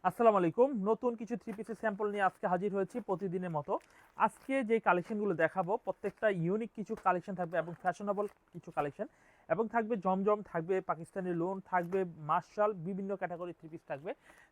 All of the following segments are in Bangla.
আসসালামু আলাইকুম। নতুন কিছু থ্রি পিসের স্যাম্পল নিয়ে আজকে হাজির হয়েছি প্রতিদিনের মতো। আজকে যে কালেকশনগুলো দেখাবো প্রত্যেকটা ইউনিক কিছু কালেকশন থাকবে এবং ফ্যাশনেবল কিছু কালেকশন, এবং থাকবে জমজম, থাকবে পাকিস্তানি লোন, থাকবে মার্শাল, বিভিন্ন ক্যাটাগরি থ্রি পিস থাকবে।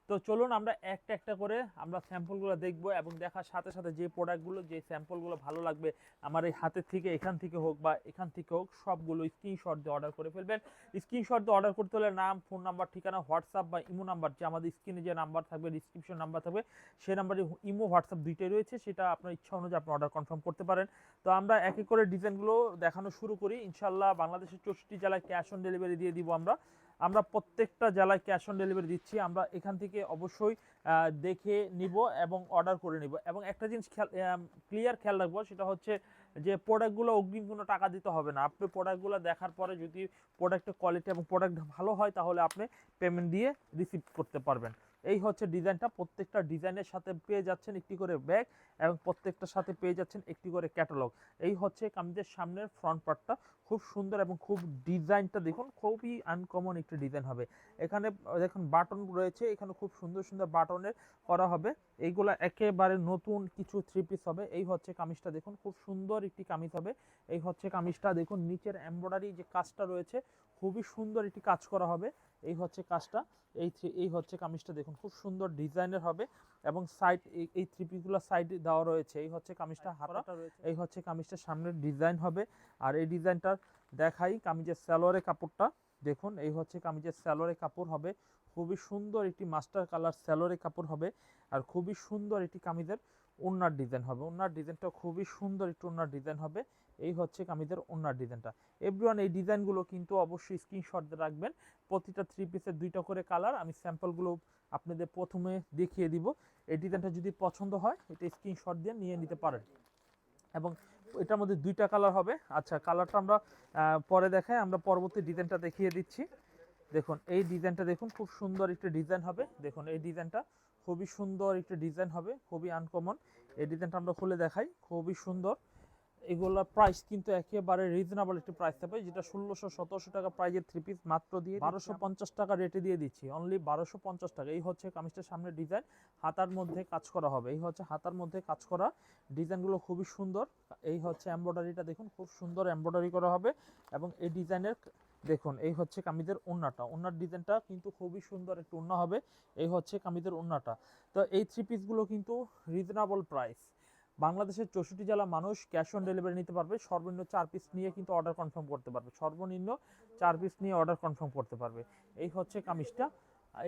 তো চলুন আমরা একটা একটা করে আমরা স্যাম্পলগুলো দেখবো এবং দেখার সাথে সাথে যে প্রোডাক্টগুলো, যে স্যাম্পলগুলো ভালো লাগবে আমার এই হাতের থেকে, এখান থেকে হোক বা এখান থেকে হোক, সবগুলো স্ক্রিনশট দিয়ে অর্ডার করে ফেলবেন। স্ক্রিনশট দিয়ে অর্ডার করতে হলে নাম, ফোন নাম্বার, ঠিকানা, হোয়াটসঅ্যাপ বা ইমো নাম্বার, যে আমাদের স্ক্রিনে যে নাম্বার থাকবে, ডিসক্রিপশন নাম্বার থাকবে, সেই নাম্বারে ইমো হোয়াটসঅ্যাপ দুইটাই রয়েছে, সেটা আপনার ইচ্ছা অনুযায়ী আপনি অর্ডার কনফার্ম করতে পারেন। তো আমরা এক এক করে ডিজাইনগুলো দেখানো শুরু করি। ইনশাল্লাহ বাংলাদেশের 64 জেলায় ক্যাশ অন ডেলিভারি দিয়ে দিব আমরা। আমরা প্রত্যেকটা জেলায় ক্যাশ অন ডেলিভারি দিচ্ছি। আমরা এখান থেকে অবশ্যই দেখে নিব এবং অর্ডার করে নিব। এবং একটা জিনিস ক্লিয়ার খেয়াল রাখবো, সেটা হচ্ছে যে প্রোডাক্টগুলো অগ্রিম কোনো টাকা দিতে হবে না। আপনি প্রোডাক্টগুলো দেখার পরে যদি প্রোডাক্টের কোয়ালিটি এবং প্রোডাক্ট ভালো হয়, তাহলে আপনি পেমেন্ট দিয়ে রিসিভ করতে পারবেন। এই হচ্ছে ডিজাইনটা। প্রত্যেকটা ডিজাইনের সাথে পেয়ে যাচ্ছেন একটি করে ব্যাগ এবং প্রত্যেকটার সাথে পেয়ে যাচ্ছেন একটি করে ক্যাটালগ। এই হচ্ছে কামিজের সামনের ফ্রন্ট পার্টটা, খুব সুন্দর এবং খুব ডিজাইনটা দেখুন, খুবই আনকমন একটি ডিজাইন হবে। এখানে দেখুন বাটন রয়েছে, এখানে খুব সুন্দর সুন্দর বাটনের করা হবে। এইগুলা একেবারে নতুন কিছু থ্রি পিস হবে। এই হচ্ছে কামিজটা দেখুন, খুব সুন্দর একটি কামিজ হবে। এই হচ্ছে কামিজটা দেখুন, নিচের এমব্রয়ডারি যে কাজটা রয়েছে, খুবই সুন্দর একটি কাজ করা হবে। এই হচ্ছে কাজটা। এই হচ্ছে কামিজটা দেখুন, খুব সুন্দর ডিজাইনের হবে এবং সাইড, এই থ্রি পিসগুলো সাইডে দেওয়া রয়েছে। এই হচ্ছে কামিজটা হাতাটা রয়েছে, এই হচ্ছে কামিজটার সামনের ডিজাইন হবে। আর এই ডিজাইনটার দেখাই কামিজের সালোয়ারের কাপড়টা দেখুন। এই হচ্ছে কামিজের সালোয়ারের কাপড় হবে, খুবই সুন্দর একটি মাস্টার কালার সালোয়ারের কাপড় হবে। আর খুবই সুন্দর একটি কামিজের ওড়নার ডিজাইন হবে। ওড়নার ডিজাইনটা খুবই সুন্দর একটু ওড়নার ডিজাইন হবে। এই হচ্ছে কামিজের ওড়নার ডিজাইনটা। এভরিওয়ান এই ডিজাইনগুলো কিন্তু অবশ্যই স্ক্রিনশট রাখবেন। প্রতিটা থ্রি পিসের দুইটা করে কালার, আমি স্যাম্পলগুলো আপনাদের প্রথমে দেখিয়ে দিব। এই ডিজাইনটা যদি পছন্দ হয়, এটা স্ক্রিনশট দিয়ে নিয়ে নিতে পারেন। এবং এটার মধ্যে দুইটা কালার হবে। আচ্ছা, কালারটা আমরা পরে দেখাই, আমরা পরবর্তী ডিজাইনটা দেখিয়ে দিচ্ছি। দেখুন এই ডিজাইনটা দেখুন, খুব সুন্দর একটা ডিজাইন হবে। দেখুন এই ডিজাইনটা খুবই সুন্দর একটা ডিজাইন হবে, খুবই আনকমন। এই ডিজাইনটা আমরা খুলে দেখাই, খুবই সুন্দর। এগুলোর প্রাইস কিন্তু একেবারে রিজনেবল একটি প্রাইস থাকবে, যেটা 1600-1700 টাকা প্রাইজের থ্রি পিস মাত্র দিয়ে 1250 টাকা রেটে দিয়ে দিচ্ছি, অনলি 1250 টাকা। এই হচ্ছে কামিজটার সামনে ডিজাইন, হাতার মধ্যে কাজ করা হবে। এই হচ্ছে হাতার মধ্যে কাজ করা, ডিজাইনগুলো খুবই সুন্দর। এই হচ্ছে এমব্রয়ডারিটা দেখুন, খুব সুন্দর এমব্রয়ডারি করা হবে। এবং এই ডিজাইনের দেখুন, এই হচ্ছে কামিজের ওড়নাটা, ওড়নার ডিজাইনটা কিন্তু খুবই সুন্দর একটু ওড়না হবে। এই হচ্ছে কামিজের ওড়নাটা। তো এই থ্রি পিসগুলো কিন্তু রিজনেবল প্রাইস। বাংলাদেশের 64 জেলা মানুষ ক্যাশ অন ডেলিভারি নিতে পারবে। সর্বনিম্ন 4 পিস নিয়ে কিন্তু অর্ডার কনফার্ম করতে পারবে, সর্বনিম্ন 4 পিস নিয়ে অর্ডার কনফার্ম করতে পারবে। এই হচ্ছে কামিজটা।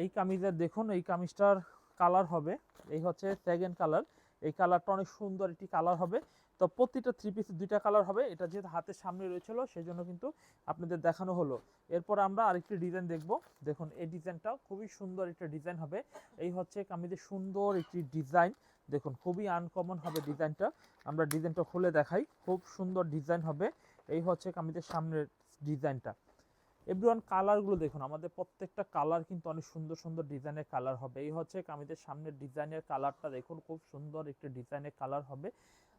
এই কামিজের দেখুন, এই কামিজটার কালার হবে, এই হচ্ছে সেকেন্ড কালার। এই কালারটা অনেক সুন্দর একটি কালার হবে। তো প্রতিটা থ্রি পিস দুইটা কালার হবে। এটা যেহেতু হাতের সামনে রয়েছিল, সেই জন্য কিন্তু আপনাদের দেখানো হলো। এরপর আমরা আরেকটি ডিজাইন দেখব। দেখুন এই ডিজাইনটাও খুবই সুন্দর একটা ডিজাইন হবে। এই হচ্ছে কামিজের সুন্দর একটি ডিজাইন, দেখুন খুবই আনকমন হবে ডিজাইনটা। আমরা ডিজাইনটা খুলে দেখাই, খুব সুন্দর ডিজাইন হবে। এই হচ্ছে কামিজের সামনের ডিজাইনটা। এভরিওয়ান কালারগুলো দেখুন, আমাদের প্রত্যেকটা কালার কিন্তু অনেক সুন্দর সুন্দর ডিজাইনের কালার হবে। এই হচ্ছে কামিজের সামনের ডিজাইনের কালারটা দেখুন, খুব সুন্দর একটি ডিজাইনের কালার হবে।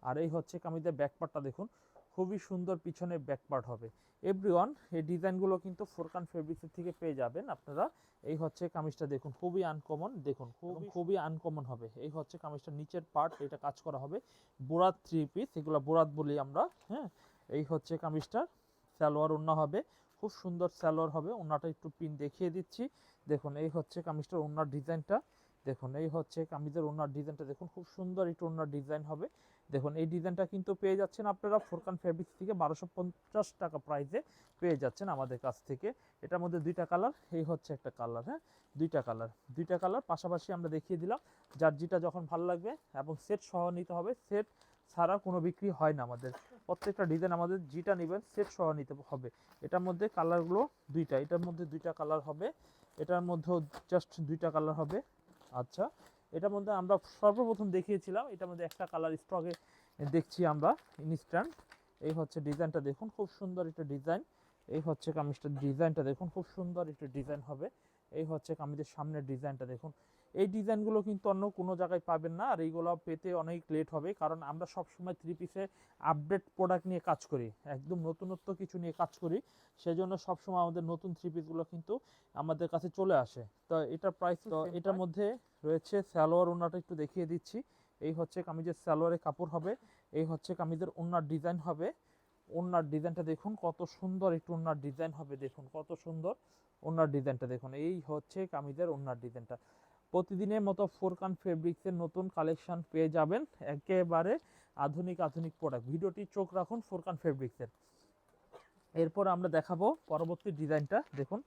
আর এই হচ্ছে কামিজের ব্যাকপার্টটা দেখুন, খুবই সুন্দর পিছনের ব্যাকপার্ট হবে। এভরিওয়ান এই ডিজাইনগুলো কিন্তু ফোরকান ফেব্রিক্সের থেকে পেয়ে যাবেন আপনারা। এই হচ্ছে কামিজটা দেখুন, খুবই আনকমন, দেখুন খুবই আনকমন হবে। এই হচ্ছে কামিজটা নিচের পার্ট, এটা কাজ করা হবে বোরাত থ্রি পিস, এগুলো বোরাত বলি আমরা, হ্যাঁ। এই হচ্ছে কামিজটার সালোয়ার ওড়না হবে, খুব সুন্দর সালোয়ার হবে। ওড়নাটা একটু পিন দেখিয়ে দিচ্ছি। দেখুন এই হচ্ছে কামিজটার ওড়নার ডিজাইনটা। দেখুন এই হচ্ছে কামিজের ওড়নার ডিজাইনটা দেখুন, খুব সুন্দর একটু ওড়নার ডিজাইন হবে। দেখুন এই ডিজাইনটা কিন্তু পেয়ে যাচ্ছেন আপনারা ফোরকান ফেব্রিক্স থেকে 1250 টাকা প্রাইসে পেয়ে যাচ্ছেন আমাদের কাছ থেকে। এটার মধ্যে দুইটা কালার, এই হচ্ছে একটা কালার, হ্যাঁ, দুইটা কালার পাশাপাশি আমরা দেখিয়ে দিলাম। যার যেটা যখন ভালো লাগবে, এবং সেট সহ নিতে হবে, সেট ছাড়া কোনো বিক্রি হয় না আমাদের। প্রত্যেকটা ডিজাইন আমাদের যেটা নেবেন সেট সহ নিতে হবে। এটার মধ্যে কালারগুলো দুইটা, এটার মধ্যে দুইটা কালার হবে, এটার মধ্যেও জাস্ট দুইটা কালার হবে। আচ্ছা, এটার মধ্যে আমরা সর্বপ্রথম দেখিয়েছিলাম, এটার মধ্যে একটা কালার স্টকে দেখছি আমরা ইনস্ট্যান্ট। এই হচ্ছে ডিজাইনটা দেখুন, খুব সুন্দর একটা ডিজাইন। এই হচ্ছে কামিজটার ডিজাইনটা দেখুন, খুব সুন্দর একটা ডিজাইন হবে। এই হচ্ছে কামিজের সামনের ডিজাইনটা দেখুন, এই ডিজাইনগুলো কিন্তু অন্য কোনো জায়গায় পাবেন না, আর এইগুলো পেতে অনেক লেট হবে, কারণ আমরা সবসময় থ্রি পিসে আপডেট প্রোডাক্ট নিয়ে কাজ করি, একদম নতুনত্ব কিছু নিয়ে কাজ করি। সেজন্য সবসময় আমাদের নতুন থ্রি পিসগুলো কিন্তু আমাদের কাছে চলে আসে। তো এটার প্রাইস, তো এটার মধ্যে রয়েছে সালোয়ার ওড়নাটা একটু দেখিয়ে দিচ্ছি। এই হচ্ছে কামিজের সালোয়ারের কাপড় হবে, এই হচ্ছে কামিজের ওড়নার ডিজাইন হবে। ওড়নার ডিজাইনটা দেখুন কত সুন্দর একটু ওড়নার ডিজাইন হবে, দেখুন কত সুন্দর ওড়নার ডিজাইনটা দেখুন। এই হচ্ছে কামিজের ওড়নার ডিজাইনটা। প্রতিদিনের মতো ফোরকান ফেব্রিক্সের নতুন কালেকশন পেয়ে যাবেন, একেবারে আধুনিক আধুনিক প্রোডাক্ট। ভিডিওটি চোখ রাখুন ফোরকান ফেব্রিক্সের। এরপর আমরা দেখাবো পরবর্তী ডিজাইনটা, দেখুন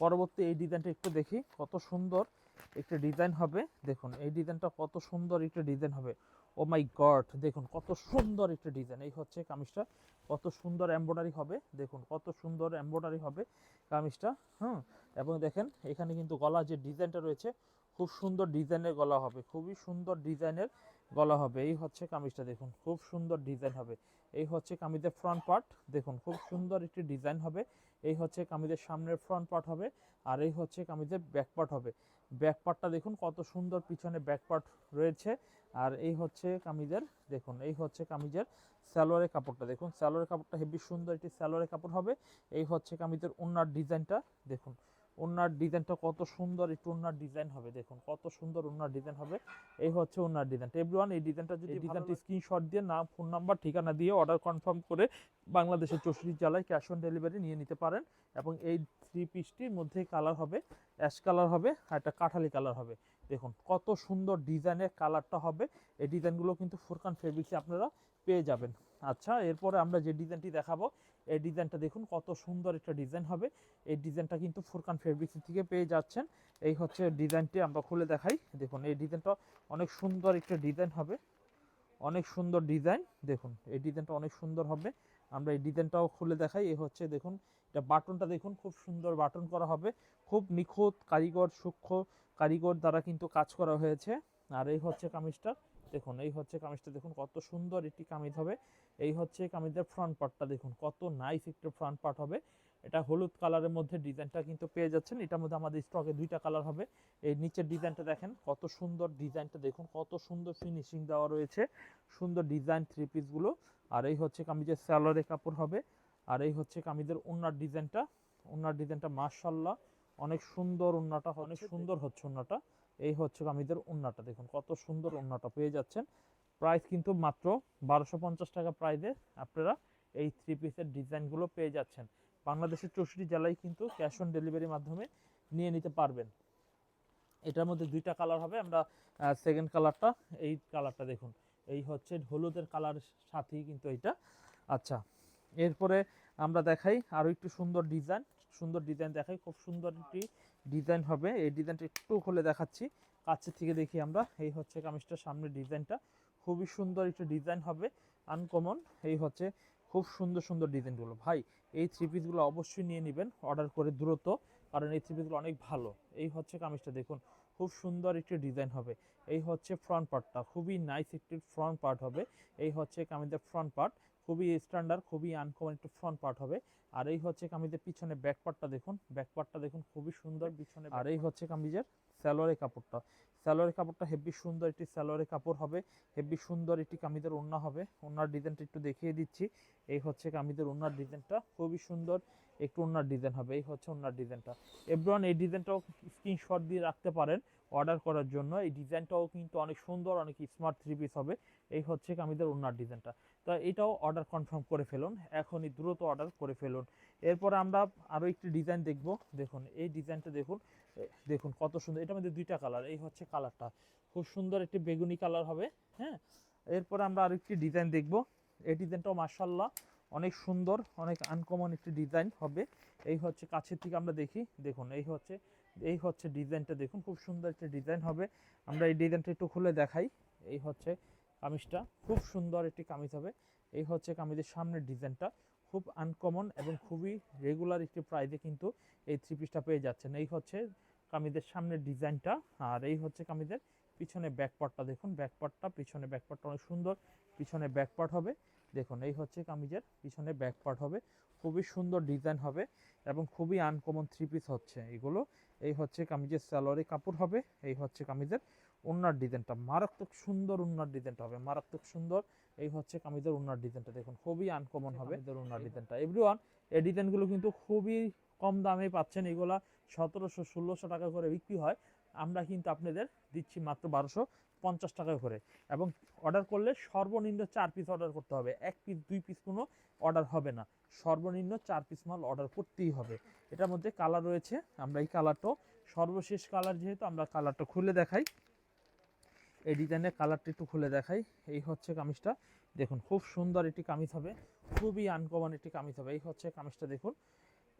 পরবর্তী এই ডিজাইনটা একটু দেখি, কত সুন্দর একটা ডিজাইন হবে। দেখুন এই ডিজাইনটা কত সুন্দর একটা ডিজাইন হবে। ও মাই গড, দেখুন কত সুন্দর একটা ডিজাইন। এই হচ্ছে কামিজটা, কত সুন্দর এমব্রয়ডারি হবে, দেখুন কত সুন্দর এমব্রয়ডারি হবে কামিজটা। এবং দেখেন এখানে কিন্তু গলা যে ডিজাইনটা রয়েছে, খুব সুন্দর ডিজাইনের গলা হবে, খুবই সুন্দর ডিজাইনের গলা হবে। এই হচ্ছে কামিজটা, দেখুন খুব সুন্দর ডিজাইন হবে। এই হচ্ছে কামিজের ফ্রন্ট পার্ট, দেখুন খুব সুন্দর একটি ডিজাইন হবে। এই হচ্ছে কামিজের সামনের ফ্রন্ট পার্ট হবে, আর এই হচ্ছে কামিজের ব্যাক পার্ট হবে। ব্যাক পার্টটা দেখুন কত সুন্দর পিছনে ব্যাক পার্ট রয়েছে। আর এই হচ্ছে কামিজের, দেখুন এই হচ্ছে কামিজের সালোয়ারের কাপড়টা, দেখুন সালোয়ারের কাপড়টা হেবি সুন্দর একটি সালোয়ারের কাপড় হবে। এই হচ্ছে কামিজের ওড়নার ডিজাইনটা, দেখুন ওড়নার ডিজাইনটা কত সুন্দর একটু ওড়নার ডিজাইন হবে, দেখুন কত সুন্দর ওড়নার ডিজাইন হবে। এই হচ্ছে ওড়নার ডিজাইনটা। এভরিওয়ান এই ডিজাইনটা যদি ডিজাইনটি স্ক্রিনশট দিয়ে নাম, ফোন নাম্বার, ঠিকানা দিয়ে অর্ডার কনফার্ম করে বাংলাদেশের 64 জেলায় ক্যাশ অন ডেলিভারি নিয়ে নিতে পারেন। এবং এই থ্রি পিসটির মধ্যে কালার হবে অ্যাশ কালার হবে, আর একটা কাঠালি কালার হবে। দেখুন কত সুন্দর ডিজাইনের কালারটা হবে। এই ডিজাইনগুলো কিন্তু ফোরকান ফেব্রিক্সে আপনারা পেয়ে যাবেন। আচ্ছা, এরপরে আমরা যে ডিজাইনটি দেখাবো, এই ডিজাইনটা দেখুন কত সুন্দর একটা ডিজাইন হবে। এই ডিজাইনটা কিন্তু ফোরকান ফেব্রিক্স থেকে পেয়ে যাচ্ছেন। এই হচ্ছে ডিজাইনটি, আমরা খুলে দেখাই। দেখুন এই ডিজাইনটা অনেক সুন্দর একটা ডিজাইন হবে, অনেক সুন্দর ডিজাইন। দেখুন এই ডিজাইনটা অনেক সুন্দর হবে, আমরা এই ডিজাইনটাও খুলে দেখাই। এই হচ্ছে দেখুন এটা বাটনটা, দেখুন খুব সুন্দর বাটন করা হবে, খুব নিখুঁত কারিগর, সূক্ষ্ম কারিগর দ্বারা কিন্তু কাজ করা হয়েছে। আর এই হচ্ছে কামিজটা, দেখুন এই হচ্ছে কামিজটা, দেখুন কত সুন্দর একটি কামিজ হবে। এই হচ্ছে কামিজের ফ্রন্ট পার্টটা, দেখুন কত নাইস একটা ফ্রন্ট পার্ট হবে। এটা হলুদ কালারের মধ্যে ডিজাইনটা কিন্তু পেয়ে যাচ্ছেন। এটার মধ্যে আমাদের স্টকে দুইটা কালার হবে। এই নিচের ডিজাইনটা দেখেন কত সুন্দর ডিজাইনটা, দেখুন কত সুন্দর ফিনিশিং দেওয়া রয়েছে, সুন্দর ডিজাইন থ্রি পিসগুলো। আর এই হচ্ছে কামিজের সালোয়ারের কাপড় হবে। আর এই হচ্ছে কামিজের ওড়নার ডিজাইনটা, ওড়নার ডিজাইনটা মাশাআল্লাহ অনেক সুন্দর, ওড়নাটা অনেক সুন্দর হচ্ছে ওড়নাটা। এই হচ্ছে কামিজের ওড়নাটা, দেখুন কত সুন্দর ওড়নাটা পেয়ে যাচ্ছেন। প্রাইস কিন্তু মাত্র 1250 টাকা প্রাইসে আপনারা এই থ্রি পিসের ডিজাইনগুলো পেয়ে যাচ্ছেন। বাংলাদেশের 64 জেলায় কিন্তু ক্যাশ অন ডেলিভারির মাধ্যমে নিয়ে নিতে পারবেন। এটার মধ্যে দুইটা কালার হবে, আমরা সেকেন্ড কালারটা, এই কালারটা দেখুন, এই হচ্ছে হলুদের কালার সাথেই কিন্তু এইটা। আচ্ছা, এরপরে আমরা দেখাই আরও একটু সুন্দর ডিজাইন, সুন্দর ডিজাইন দেখাই, খুব সুন্দর একটি ডিজাইন হবে। এই ডিজাইনটা একটু খুলে দেখাচ্ছি, কাছের থেকে দেখি আমরা। এই হচ্ছে কামিজটার সামনের ডিজাইনটা, খুবই সুন্দর একটি ডিজাইন হবে, আনকমন। এই হচ্ছে খুব সুন্দর সুন্দর ডিজাইনগুলো। ভাই এই থ্রি পিসগুলো অবশ্যই নিয়ে নেবেন অর্ডার করে দ্রুত, কারণ এই থ্রি পিসগুলো অনেক ভালো। এই হচ্ছে কামিজটা, দেখুন খুব সুন্দর একটি ডিজাইন হবে। এই হচ্ছে ফ্রন্ট পার্টটা, খুবই নাইস একটি ফ্রন্ট পার্ট হবে। এই হচ্ছে কামিজের ফ্রন্ট পার্ট, খুবই স্ট্যান্ডার্ড, খুবই আনকমন একটু ফ্রন্ট পার্ট হবে। আর এই হচ্ছে কামিজের পিছনে ব্যাক পার্টটা, দেখুন ব্যাক পার্টটা দেখুন খুবই সুন্দর পিছনে। আর এই হচ্ছে কামিজের সালোয়ারের কাপড়টা, সালোয়ারের কাপড়টা হেভি সুন্দর একটি সালোয়ারের কাপড় হবে, হেভি সুন্দর একটি কামিজের ওড়না হবে। ওড়নার ডিজাইনটা একটু দেখিয়ে দিচ্ছি। এই হচ্ছে কামিজের ওড়নার ডিজাইনটা, খুবই সুন্দর একটু ওড়নার ডিজাইন হবে। এই হচ্ছে ওড়নার ডিজাইনটা। এভরিওয়ান এই ডিজাইনটাও স্ক্রিনশট দিয়ে রাখতে পারেন অর্ডার করার জন্য। এই ডিজাইনটাও কিন্তু অনেক সুন্দর, অনেক স্মার্ট থ্রি পিস হবে। এই হচ্ছে কামিজের ওড়নার ডিজাইনটা। তো এটাও অর্ডার কনফার্ম করে ফেলুন, এখনই দ্রুত অর্ডার করে ফেলুন। এরপরে আমরা আরও একটি ডিজাইন দেখব। দেখুন এই ডিজাইনটা দেখুন, দেখুন কত সুন্দর। এটার মধ্যে দুইটা কালার, এই হচ্ছে কালারটা খুব সুন্দর একটি বেগুনি কালার হবে। হ্যাঁ, এরপরে আমরা আরেকটি ডিজাইন দেখব। এই ডিজাইনটাও মাশাআল্লাহ অনেক সুন্দর, অনেক আনকমন একটি ডিজাইন হবে। এই হচ্ছে কাছের থেকে আমরা দেখি, দেখুন এই হচ্ছে ডিজাইনটা, দেখুন খুব সুন্দর একটা ডিজাইন হবে। আমরা এই ডিজাইনটা একটু খুলে দেখাই। এই হচ্ছে কামিজটা, খুব সুন্দর একটি কামিজ হবে। এই হচ্ছে কামিজের সামনের ডিজাইনটা, খুব আনকমন এবং খুবই রেগুলার একটি প্রাইসে কিন্তু এই থ্রি পিসটা পেয়ে যাচ্ছেন। এই হচ্ছে কামিজের সামনের ডিজাইনটা। আর এই হচ্ছে কামিজের পিছনে ব্যাক পার্টটা, দেখুন ব্যাক পার্টটা, পিছনে ব্যাক পার্টটা অনেক সুন্দর, পিছনে ব্যাক পার্ট হবে। দেখুন এই হচ্ছে কামিজের পিছনে ব্যাক পার্ট হবে, খুবই সুন্দর ডিজাইন হবে এবং খুবই আনকমন থ্রি পিস হচ্ছে এগুলো। এই হচ্ছে কামিজের সালোয়ারের কাপড় হবে, এই হচ্ছে কামিজের ওড়নার ডিজাইনটা, মারাত্মক সুন্দর ওড়নার ডিজাইনটা হবে, মারাত্মক সুন্দর। এই হচ্ছে কামিজের ওড়নার ডিজাইনটা দেখুন, খুবই আনকমন হবে কামিজের ওড়নার ডিজাইনটা। এভরিওয়ান, এই ডিজাইনগুলো কিন্তু খুবই কম দামে পাচ্ছেন, এগুলা 1700-1600 টাকা করে বিক্রি হয়, আমরা কিন্তু আপনাদের দিচ্ছি মাত্র 1250 টাকা করে। এবং অর্ডার করলে সর্বনিম্ন 4 পিস অর্ডার করতে হবে, 1 পিস 2 পিস কোনো অর্ডার হবে না, সর্বনিম্ন 4 পিস মাল অর্ডার করতেই হবে। এটার মধ্যে কালার রয়েছে, আমরা এই কালারটাও সর্বশেষ কালার, যেহেতু আমরা কালারটা খুলে দেখাই, এই ডিজাইনের কালারটা একটু খুলে দেখাই। এই হচ্ছে কামিজটা দেখুন, খুব সুন্দর একটি কামিজ হবে, খুবই আনকমন একটি কামিজ হবে। এই হচ্ছে কামিজটা দেখুন,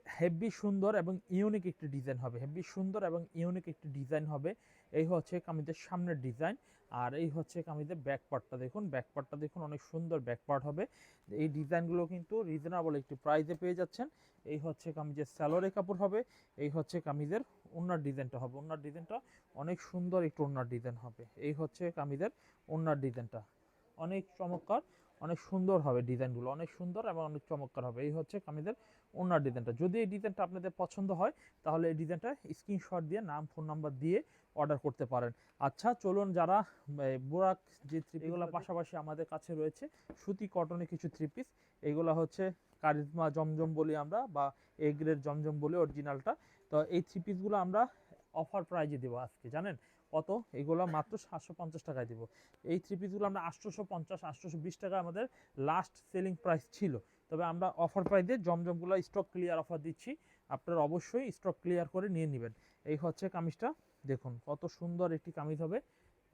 হেভি সুন্দর এবং ইউনিক একটি ডিজাইন হবে, হেভি সুন্দর এবং ইউনিক একটি ডিজাইন হবে। এই হচ্ছে কামিজের সামনের ডিজাইন, আর এই হচ্ছে কামিজের ব্যাক পার্টটা দেখুন, ব্যাক পার্টটা দেখুন, অনেক সুন্দর ব্যাক পার্ট হবে। এই ডিজাইনগুলো কিন্তু রিজনেবল একটি প্রাইসে পেয়ে যাচ্ছেন। এই হচ্ছে কামিজের সালোয়ারের কাপড় হবে, এই হচ্ছে কামিজের ওড়নার ডিজাইনটা হবে, ওড়নার ডিজাইনটা অনেক সুন্দর একটু ওড়নার ডিজাইন হবে। এই হচ্ছে কামিজের ওড়নার ডিজাইনটা, অনেক চমৎকার, অনেক সুন্দর হবে ডিজাইনগুলো, অনেক সুন্দর এবং অনেক চমৎকার হবে। এই হচ্ছে কামিজের ওড়নার ডিজাইনটা। যদি এই ডিজাইনটা আপনাদের পছন্দ হয় তাহলে এই ডিজাইনটা স্ক্রিনশট দিয়ে নাম ফোন নাম্বার দিয়ে অর্ডার করতে পারেন। আচ্ছা চলুন, যারা বোরাক যে থ্রি এগুলো পাশাপাশি আমাদের কাছে রয়েছে সুতি কটনের কিছু থ্রি পিস, এগুলো হচ্ছে কারিজমা জমজম বলি আমরা, বা এ গ্রেড জমজম বলি অরিজিনালটা। তো এই থ্রি পিসগুলো আমরা অফার প্রাইজে দেবো আজকে, জানেন কত? এগুলো মাত্র 750 টাকায় দিব। এই থ্রি পিসগুলো আমরা 850-820 টাকা আমাদের লাস্ট সেলিং প্রাইস ছিল, তবে আমরা অফার প্রাইসে জমজমগুলো স্টক ক্লিয়ার অফার দিচ্ছি, আপনারা অবশ্যই স্টক ক্লিয়ার করে নিয়ে নেবেন। এই হচ্ছে কামিজটা দেখুন, কত সুন্দর একটি কামিজ হবে,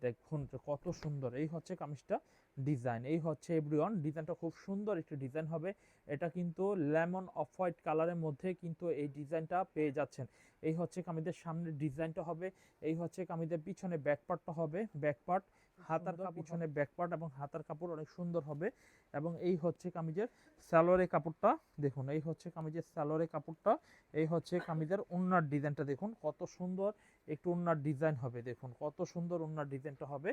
দেখুন কত সুন্দর। এই হচ্ছে কামিজটা ডিজাইন, এই হচ্ছে এভরিওয়ান ডিজাইনটা, খুব সুন্দর একটি ডিজাইন হবে। এটা কিন্তু লেমন অফ হোয়াইট কালারের মধ্যে কিন্তু এই ডিজাইনটা পেয়ে যাচ্ছেন। এই হচ্ছে কামিজের সামনের ডিজাইনটা হবে, এই হচ্ছে কামিজের পিছনে ব্যাকপার্টটা হবে, ব্যাকপার্ট হাতার পিছনে ব্যাকপার্ট এবং হাতার কাপড় অনেক সুন্দর হবে। এবং এই হচ্ছে কামিজের সালোয়ারের কাপড়টা দেখুন, এই হচ্ছে কামিজের সালোয়ারের কাপড়টা, এই হচ্ছে কামিজের ওড়নার ডিজাইনটা দেখুন, কত সুন্দর একটু ওড়নার ডিজাইন হবে, দেখুন কত সুন্দর ওড়নার ডিজাইনটা হবে।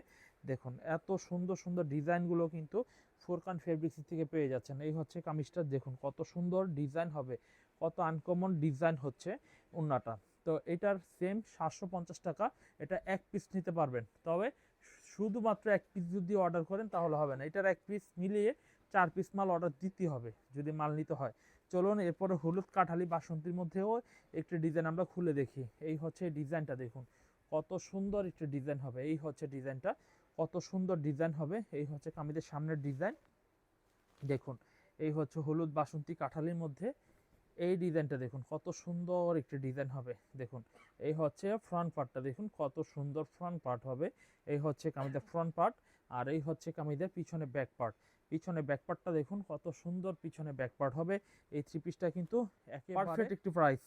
দেখুন এত সুন্দর সুন্দর ডিজাইনগুলো কিন্তু ফোরকান ফেব্রিক্স থেকে পেয়ে যাচ্ছেন। এই হচ্ছে কামিজটা দেখুন, কত সুন্দর ডিজাইন হবে, কত আনকমন ডিজাইন হচ্ছে ওড়নাটা। তো এটার সেম 750 টাকা, এটা এক পিস নিতে পারবেন, তবে শুধুমাত্র এক পিস যদি অর্ডার করেন তাহলে হবে না, এটার এক পিস মিলিয়ে 4 পিস মাল অর্ডার দিতে হবে যদি মাল নিতে হয়। চলুন এরপরে হলুদ কাঠালি বাসন্তীর মধ্যেও একটি ডিজাইন আমরা খুলে দেখি। এই হচ্ছে ডিজাইনটা দেখুন, কত সুন্দর একটি ডিজাইন হবে। এই হচ্ছে ডিজাইনটা, কত সুন্দর ডিজাইন হবে। এই হচ্ছে কামিজের সামনের ডিজাইন দেখুন, এই হচ্ছে হলুদ বাসন্তী কাঠালির মধ্যে এই ডিজাইনটা দেখুন, কত সুন্দর একটি ডিজাইন হবে। দেখুন এই হচ্ছে ফ্রন্ট পার্টটা দেখুন, কত সুন্দর ফ্রন্ট পার্ট হবে। এই হচ্ছে কামিজের ফ্রন্ট পার্ট, আর এই হচ্ছে কামিজের পিছনে ব্যাক পার্ট, পিছনে ব্যাক পার্টটা দেখুন কত সুন্দর পিছনে ব্যাক পার্ট হবে। এই থ্রি পিসটা কিন্তু পারফেক্ট একটি প্রাইস,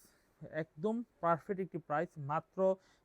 একদম পারফেক্ট একটি প্রাইস, মাত্র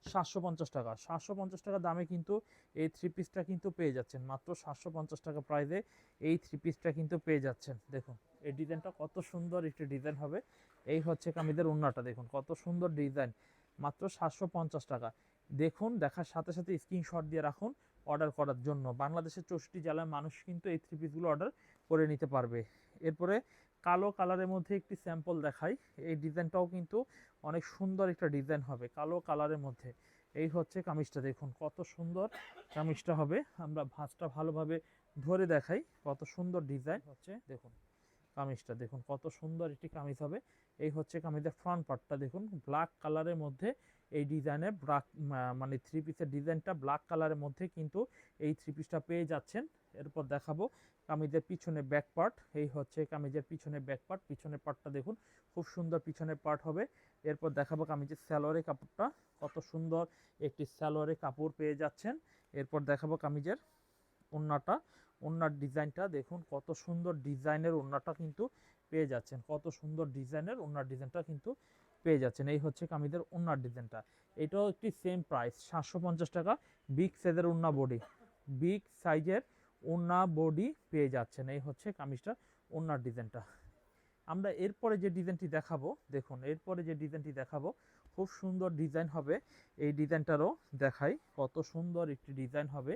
750 টাকা। 750 টাকা দামে কিন্তু এই থ্রি পিসটা কিন্তু পেয়ে যাচ্ছেন, মাত্র 750 টাকা প্রাইসে এই থ্রি পিসটা কিন্তু পেয়ে যাচ্ছেন। দেখুন এই ডিজাইনটা কত সুন্দর একটি ডিজাইন হবে। এই হচ্ছে কামিজের ওড়নাটা দেখুন, কত সুন্দর ডিজাইন, মাত্র 750 টাকা। দেখুন, দেখার সাথে সাথে স্ক্রিনশট দিয়ে রাখুন অর্ডার করার জন্য। বাংলাদেশের 64 জেলার মানুষ কিন্তু এই থ্রি পিসগুলো অর্ডার করে নিতে পারবে। এরপরে কালো কালারের মধ্যে একটি স্যাম্পল দেখাই, এই ডিজাইনটাও কিন্তু অনেক সুন্দর একটা ডিজাইন হবে কালো কালারের মধ্যে। এই হচ্ছে কামিজটা দেখুন, কত সুন্দর কামিজটা হবে, আমরা ভাঁজটা ভালোভাবে ধরে দেখাই, কত সুন্দর ডিজাইন হচ্ছে। দেখুন কামিজটা দেখুন, কত সুন্দর একটি কামিজ হবে। এই হচ্ছে কামিজের ফ্রন্ট পার্টটা দেখুন, ব্ল্যাক কালারের মধ্যে এই ডিজাইনের ব্ল্যাক, মানে থ্রি পিসের ডিজাইনটা ব্ল্যাক কালারের মধ্যে কিন্তু এই থ্রি পিসটা পেয়ে যাচ্ছেন। এরপর দেখাবো কামিজের পিছনে ব্যাক পার্ট, এই হচ্ছে কামিজের পিছনে ব্যাক পার্ট, পিছনের পার্টটা দেখুন খুব সুন্দর পিছনের পার্ট হবে। এরপর দেখাবো কামিজের সালোয়ারের কাপড়টা, কত সুন্দর একটি সালোয়ারের কাপড় পেয়ে যাচ্ছেন। এরপর দেখাবো কামিজের ওড়নাটা, ওড়নার ডিজাইনটা দেখুন, কত সুন্দর ডিজাইনের ওড়নাটা কিন্তু পেয়ে যাচ্ছেন, কত সুন্দর ডিজাইনের ওড়নার ডিজাইনটা কিন্তু পেয়ে যাচ্ছেন। এই হচ্ছে কামিজের ওড়নার ডিজাইনটা, এটাও একটি সেম প্রাইস 750 টাকা। বিগ সাইজের ওড়না বডি, বিগ সাইজের ওড়না বডি পেয়ে যাচ্ছেন। এই হচ্ছে কামিজটা ওড়নার ডিজাইনটা। আমরা এরপরে যে ডিজাইনটি দেখাবো দেখুন, এরপরে যে ডিজাইনটি দেখাবো খুব সুন্দর ডিজাইন হবে। এই ডিজাইনটারও দেখাই, কত সুন্দর একটি ডিজাইন হবে।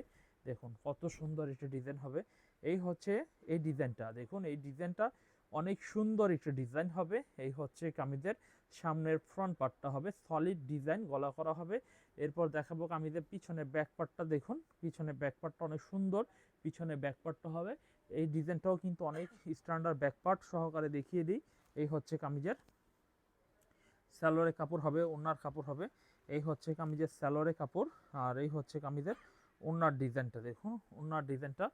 দেখুন কত সুন্দর একটি ডিজাইন হবে। এই হচ্ছে এই ডিজাইনটা দেখুন, এই ডিজাইনটা অনেক সুন্দর একটা ডিজাইন হবে। এই হচ্ছে কামিজের সামনের ফ্রন্ট পার্টটা হবে সলিড ডিজাইন, গলা করা হবে। এরপর দেখাবো কামিজের পিছনে ব্যাক পার্টটা। দেখুন পিছনে ব্যাক পার্টটা অনেক সুন্দর, পিছনে ব্যাক পার্টটা হবে। এই ডিজাইনটাও কিন্তু অনেক স্ট্যান্ডার্ড ব্যাক পার্ট সহকারে দেখিয়ে দিই। এই হচ্ছে কামিজের সালোয়ারের কাপড় হবে, ওড়নার কাপড় হবে। এই হচ্ছে কামিজের সালোয়ারের কাপড়, আর এই হচ্ছে কামিজের ওড়নার ডিজাইনটা। দেখুন ওড়নার ডিজাইনটা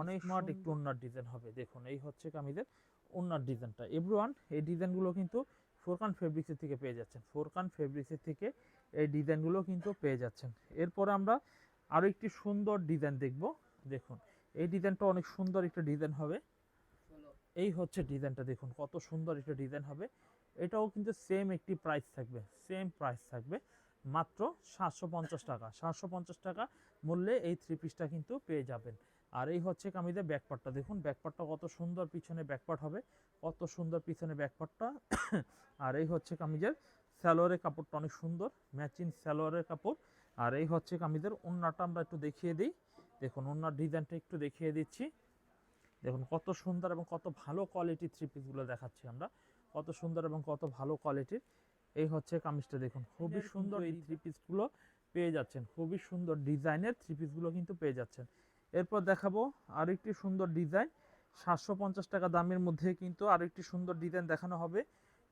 অনেক স্মার্ট একটু ওড়নার ডিজাইন হবে। দেখুন এই হচ্ছে কামিজের ওড়নার ডিজাইনটা। এভরিওয়ান এই ডিজাইনগুলো কিন্তু ফোরকান ফেব্রিক্সের থেকে পেয়ে যাচ্ছেন, ফোরকান ফেব্রিক্সের থেকে এই ডিজাইনগুলো কিন্তু পেয়ে যাচ্ছেন। এরপর আমরা আরও একটি সুন্দর ডিজাইন দেখব। দেখুন এই ডিজাইনটা অনেক সুন্দর একটা ডিজাইন হবে। এই হচ্ছে ডিজাইনটা, দেখুন কত সুন্দর একটা ডিজাইন হবে। এটাও কিন্তু সেম একটি প্রাইস থাকবে, সেম প্রাইস থাকবে মাত্র 750 টাকা। 750 টাকা মূল্যে এই থ্রি পিসটা কিন্তু পেয়ে যাবেন। আর এই হচ্ছে কামিজের ব্যাকপার্টটা। দেখুন ব্যাকপার্টটা কত সুন্দর, পিছনে ব্যাকপার্ট হবে কত সুন্দর, পিছনে ব্যাকপার্টটা। আর এই হচ্ছে কামিজের সালোয়ারের কাপড়টা অনেক সুন্দর, ম্যাচিং সালোয়ারের কাপড়। আর এই হচ্ছে কামিজের ওড়নাটা আমরা একটু দেখিয়ে দিই। দেখুন ওড়নার ডিজাইনটা একটু দেখিয়ে দিচ্ছি। দেখুন কত সুন্দর এবং কত ভালো কোয়ালিটির থ্রি পিসগুলো দেখাচ্ছি আমরা, কত সুন্দর এবং কত ভালো কোয়ালিটির। এই হচ্ছে কামিজটা। দেখুন খুবই সুন্দর এই থ্রি পিসগুলো পেয়ে যাচ্ছেন, খুবই সুন্দর ডিজাইনের থ্রি পিসগুলো কিন্তু পেয়ে যাচ্ছেন। এরপর দেখাবো আরেকটি সুন্দর ডিজাইন, 750 টাকা দামের মধ্যে কিন্তু আরেকটি সুন্দর ডিজাইন দেখানো হবে।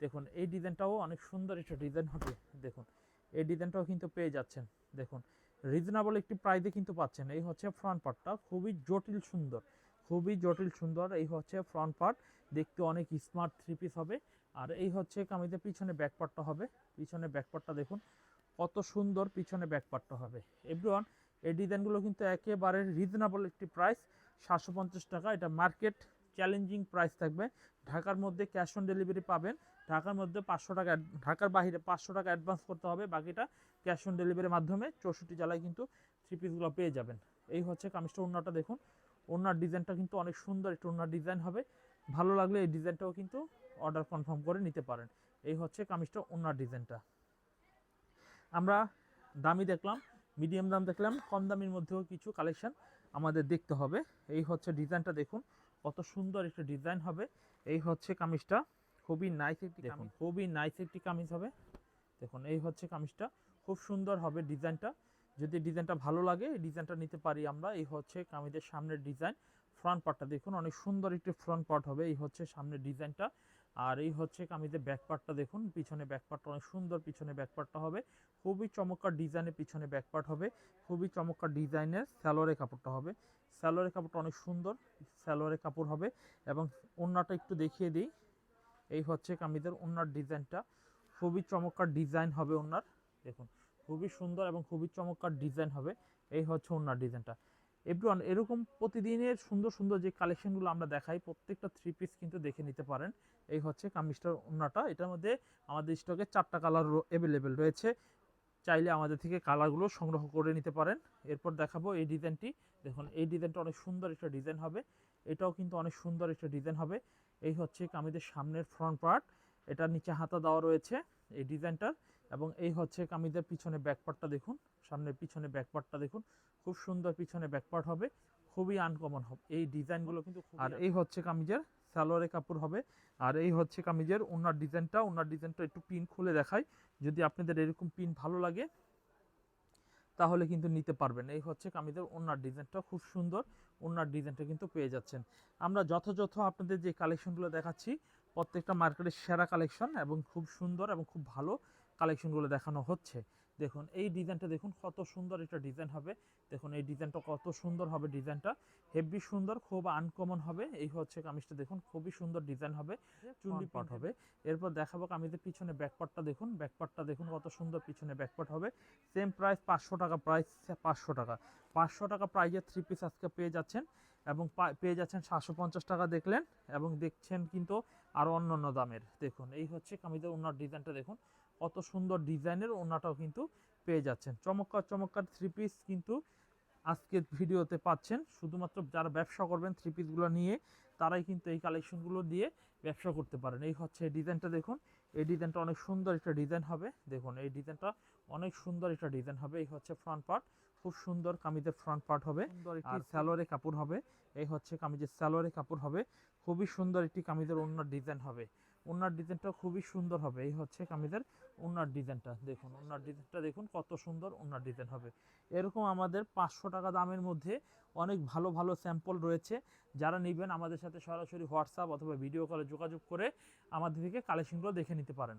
দেখুন এই ডিজাইনটাও অনেক সুন্দর একটা ডিজাইন হবে। দেখুন এই ডিজাইনটাও কিন্তু পেয়ে যাচ্ছেন। দেখুন রিজনেবল একটি প্রাইসে কিন্তু পাচ্ছেন। এই হচ্ছে ফ্রন্ট পার্টটা, খুবই জটিল সুন্দর, খুবই জটিল সুন্দর। এই হচ্ছে ফ্রন্ট পার্ট, দেখতে অনেক স্মার্ট থ্রি পিস হবে। আর এই হচ্ছে কামিজের পিছনে ব্যাক পার্টটা হবে, পিছনে ব্যাক পার্টটা দেখুন কত সুন্দর, পিছনে ব্যাক পার্টটা হবে। এভরিওয়ান এই ডিজাইনগুলো কিন্তু একেবারে রিজনেবল একটি প্রাইস, 750 টাকা। এটা মার্কেট চ্যালেঞ্জিং প্রাইস থাকবে। ঢাকার মধ্যে ক্যাশ অন ডেলিভারি পাবেন, ঢাকার মধ্যে 500 টাকা, ঢাকার বাইরে 500 টাকা অ্যাডভান্স করতে হবে, বাকিটা ক্যাশ অন ডেলিভারির মাধ্যমে 64 জেলায় কিন্তু থ্রি পিসগুলো পেয়ে যাবেন। এই হচ্ছে কামিজটা, ওড়নাটা দেখুন, ওড়নার ডিজাইনটা কিন্তু অনেক সুন্দর একটা ওড়নার ডিজাইন হবে। ভালো লাগলে এই ডিজাইনটাও কিন্তু অর্ডার কনফার্ম করে নিতে পারেন। এই হচ্ছে কামিজটা, ওড়নার ডিজাইনটা। আমরা দামি দেখলাম, মিডিয়াম দাম দেখলাম, কম দামের মধ্যেও কিছু কালেকশন আমাদের দেখতে হবে। এই হচ্ছে ডিজাইনটা, দেখুন কত সুন্দর একটা ডিজাইন হবে। এই হচ্ছে কামিজটা, খুবই নাইস একটি কামিজ, খুবই নাইস একটি কামিজ হবে। দেখুন এই হচ্ছে কামিজটা, খুব সুন্দর হবে ডিজাইনটা। যদি ডিজাইনটা ভালো লাগে এই ডিজাইনটা নিতে পারি আমরা। এই হচ্ছে কামিজের সামনের ডিজাইন, ফ্রন্ট পার্টটা দেখুন অনেক সুন্দর একটি ফ্রন্ট পার্ট হবে। এই হচ্ছে সামনের ডিজাইনটা। আর এই হচ্ছে কামিজের ব্যাক পার্টটা দেখুন, পিছনে ব্যাক পার্টটা অনেক সুন্দর, পিছনে ব্যাক পার্টটা হবে খুবই চমৎকার ডিজাইনের, পিছনে ব্যাক পার্ট হবে খুবই চমৎকার ডিজাইনের। সালোয়ারের কাপড়টা হবে, সালোয়ারের কাপড়টা অনেক সুন্দর, সালোয়ারের কাপড় হবে। এবং ওড়নাটা একটু দেখিয়ে দিই। এই হচ্ছে কামিজের ওড়নার ডিজাইনটা, খুবই চমৎকার ডিজাইন হবে ওড়নার। দেখুন খুবই সুন্দর এবং খুবই চমৎকার ডিজাইন হবে। এই হচ্ছে ওড়নার ডিজাইনটা। এভরিওয়ান এরকম প্রতিদিনের সুন্দর সুন্দর যে কালেকশনগুলো আমরা দেখাই, প্রত্যেকটা থ্রি পিস কিন্তু দেখে নিতে পারেন। এই হচ্ছে কামিজটার ওড়নাটা। এটার মধ্যে আমাদের স্টকে 4টা কালার অ্যাভেলেবেল রয়েছে, চাইলে আমাদের থেকে কালারগুলো সংগ্রহ করে নিতে পারেন। এরপর দেখাবো এই ডিজাইনটি। দেখুন এই ডিজাইনটা অনেক সুন্দর একটা ডিজাইন হবে, এটাও কিন্তু অনেক সুন্দর একটা ডিজাইন হবে। এই হচ্ছে কামিজের সামনের ফ্রন্ট পার্ট, এটার নিচে হাতা দেওয়া রয়েছে এই ডিজাইনটার। এবং এই হচ্ছে কামিজের পিছনে ব্যাক পার্টটা দেখুন, সামনের পিছনে ব্যাক পার্টটা দেখুন খুব সুন্দর, পিছনে ব্যাক পার্ট হবে, খুবই আনকমন হবে এই ডিজাইনগুলো কিন্তু। আর এই হচ্ছে কামিজের সালোয়ারের কাপড় হবে। আর এই হচ্ছে কামিজের ওড়নার ডিজাইনটা, ওড়নার ডিজাইনটা একটু পিন খুলে দেখাই, যদি আপনাদের এরকম পিন ভালো লাগে তাহলে কিন্তু নিতে পারবেন। এই হচ্ছে কামিজের ওড়নার ডিজাইনটা, খুব সুন্দর ওড়নার ডিজাইনটা কিন্তু পেয়ে যাচ্ছেন। আমরা যথাযথ আপনাদের যে কালেকশনগুলো দেখাচ্ছি প্রত্যেকটা মার্কেটের সেরা কালেকশন এবং খুব সুন্দর এবং খুব ভালো কালেকশনগুলো দেখানো হচ্ছে। দেখুন এই ডিজাইনটা দেখুন কত সুন্দর একটা ডিজাইন হবে। দেখুন এই ডিজাইনটা কত সুন্দর হবে, ডিজাইনটা হেভি সুন্দর, খুব আনকমন হবে। এই হচ্ছে কামিজটা দেখুন খুবই সুন্দর ডিজাইন হবে, চুন্ডি পাট হবে। এরপর দেখাবো কামিজের পিছনে ব্যাকপার্টটা দেখুন, ব্যাকপার্টটা দেখুন কত সুন্দর, পিছনে ব্যাকপার্ট হবে। সেম প্রাইস 500 টাকা, প্রাইস 500 টাকা, 500 টাকা প্রাইজের থ্রি পিস আজকে পেয়ে যাচ্ছেন। এবং পেয়ে যাচ্ছেন 750 টাকা দেখলেন, এবং দেখছেন কিন্তু আরও অন্যান্য দামের। দেখুন এই হচ্ছে কামিজের ওড়নার ডিজাইনটা, দেখুন কত সুন্দর ডিজাইনের ওড়নাটাও কিন্তু পেয়ে যাচ্ছেন। চমৎকার চমৎকার থ্রি পিস কিন্তু আজকের ভিডিওতে পাচ্ছেন। শুধুমাত্র যারা ব্যবসা করবেন থ্রি পিসগুলো নিয়ে তারাই কিন্তু এই কালেকশনগুলো দিয়ে ব্যবসা করতে পারেন। এই হচ্ছে এই ডিজাইনটা দেখুন, এই ডিজাইনটা অনেক সুন্দর একটা ডিজাইন হবে। দেখুন এই ডিজাইনটা অনেক সুন্দর একটা ডিজাইন হবে। এই হচ্ছে ফ্রন্ট পার্ট, খুব সুন্দর কামিজের ফ্রন্ট পার্ট হবে, আর সালোয়ারে কাপড় হবে। এই হচ্ছে কামিজের সালোয়ারে কাপড় হবে, খুবই সুন্দর একটি কামিজের ওড়নার ডিজাইন হবে। ওড়নার ডিজাইনটা খুবই সুন্দর হবে। এই হচ্ছে কামিজের ওড়নার ডিজাইনটা দেখুন, ওড়নার ডিজাইনটা দেখুন কত সুন্দর ওড়নার ডিজাইন হবে। এরকম আমাদের 500 টাকা দামের মধ্যে অনেক ভালো ভালো স্যাম্পল রয়েছে। যারা নেবেন আমাদের সাথে সরাসরি হোয়াটসঅ্যাপ অথবা ভিডিও কলে যোগাযোগ করে আমাদের থেকে কালেকশনগুলো দেখে নিতে পারেন।